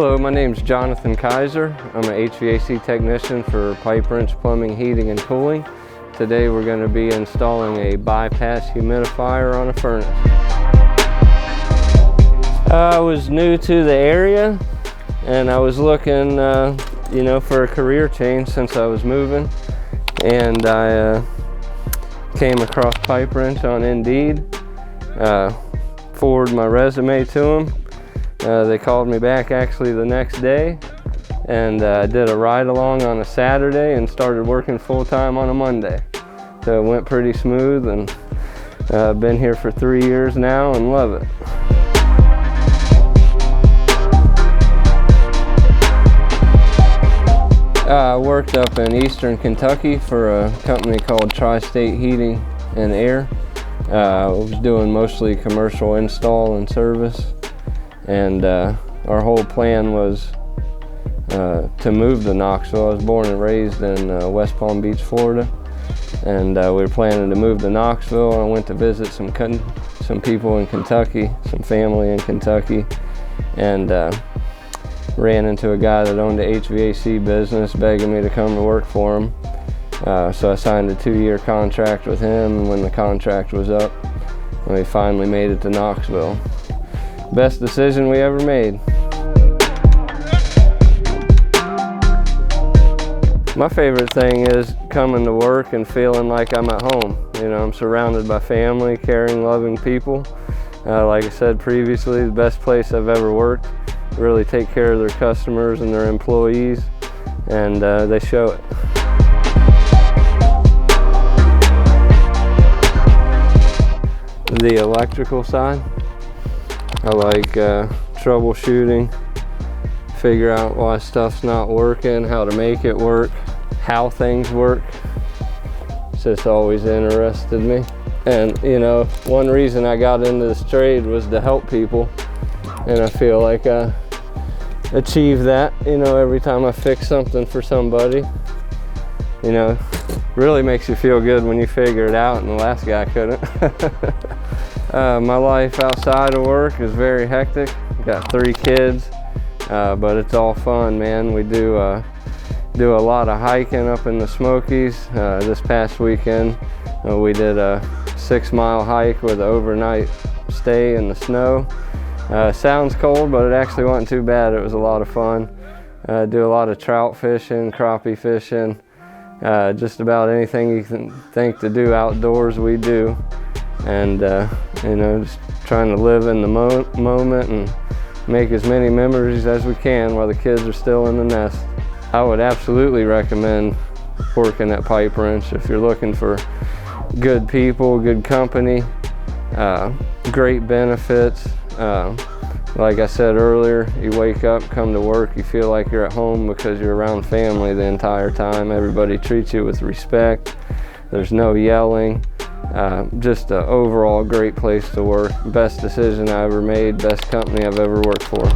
Hello, my name's Jonathan Keiser. I'm an HVAC technician for pipe wrench plumbing, heating, and cooling. Today we're going to be installing a bypass humidifier on a furnace. I was new to the area and I was looking for a career change since I was moving, and I came across pipe wrench on Indeed, forwarded my resume to them. They called me back actually the next day, and did a ride-along on a Saturday and started working full-time on a Monday. So it went pretty smooth, and I've been here for 3 years now and love it. I worked up in Eastern Kentucky for a company called Tri-State Heating and Air. I was doing mostly commercial install and service. And our whole plan was to move to Knoxville. I was born and raised in West Palm Beach, Florida, and we were planning to move to Knoxville. I went to visit some people in Kentucky, some family in Kentucky, and ran into a guy that owned an HVAC business, begging me to come to work for him. So I signed a 2-year contract with him, and when the contract was up, we finally made it to Knoxville. Best decision we ever made. My favorite thing is coming to work and feeling like I'm at home. You know, I'm surrounded by family, caring, loving people. Like I said previously, the best place I've ever worked. Really take care of their customers and their employees, and they show it. The electrical side. I like troubleshooting, figure out why stuff's not working, how to make it work, how things work. It's just always interested me. And you know, one reason I got into this trade was to help people, and I feel like I achieve that, you know, every time I fix something for somebody. You know, really makes you feel good when you figure it out, and the last guy couldn't. My life outside of work is very hectic. Got 3 kids, but it's all fun, man. We do a lot of hiking up in the Smokies. This past weekend, we did a 6-mile hike with an overnight stay in the snow. Sounds cold, but it actually wasn't too bad. It was a lot of fun. Do a lot of trout fishing, crappie fishing, just about anything you can think to do outdoors, we do. And you know, just trying to live in the moment and make as many memories as we can while the kids are still in the nest. I would absolutely recommend working at Pipe Wrench if you're looking for good people, good company, great benefits. Like I said earlier, you wake up, come to work, you feel like you're at home because you're around family the entire time. Everybody treats you with respect. There's no yelling. Just an overall great place to work. Best decision I ever made, best company I've ever worked for.